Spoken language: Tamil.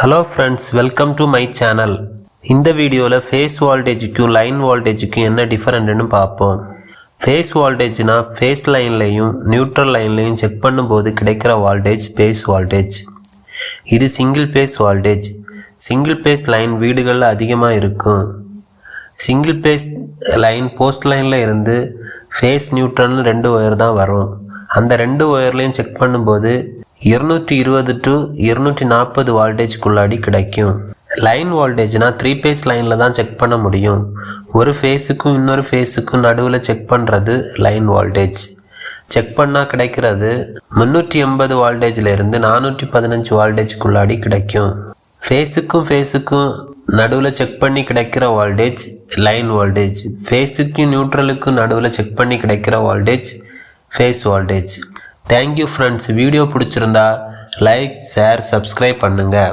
Hello friends, welcome to my channel. இந்த வீடியோவில் ஃபேஸ் வோல்டேஜுக்கும் லைன் வோல்டேஜுக்கும் என்ன டிஃபரெண்ட்னு பார்ப்போம். ஃபேஸ் வோல்டேஜ்னா ஃபேஸ் லைன்லையும் நியூட்ரல் லைன்லையும் செக் பண்ணும்போது கிடைக்கிற வோல்டேஜ் ஃபேஸ் வோல்டேஜ். இது single phase voltage. Single phase line வீடுகளில் அதிகமாக இருக்கும். சிங்கிள் ஃபேஸ் லைன் போஸ்ட் லைனில் இருந்து ஃபேஸ் நியூட்ரல்னு 2 ஒயர் தான் வரும். அந்த 2 ஒயர்லையும் செக் பண்ணும்போது 220 to 240 வோல்டேஜ்குள்ளாடி கிடைக்கும். லைன் வோல்டேஜ்னா 3 ஃபேஸ் லைனில் தான் செக் பண்ண முடியும். ஒரு ஃபேஸுக்கும் இன்னொரு ஃபேஸுக்கும் நடுவில் செக் பண்ணுறது லைன் வோல்டேஜ். செக் பண்ணால் கிடைக்கிறது 380 வோல்டேஜிலிருந்து 415 வோல்டேஜ்குள்ளாடி கிடைக்கும். ஃபேஸுக்கும் நடுவில் செக் பண்ணி கிடைக்கிற வோல்டேஜ் லைன் வோல்டேஜ். ஃபேஸுக்கும் நியூட்ரலுக்கும் நடுவில் செக் பண்ணி கிடைக்கிற voltage face voltage. Thank you friends. Video பிடிச்சிருந்தா லைக், ஷேர், சப்ஸ்கிரைப் பண்ணுங்கள்.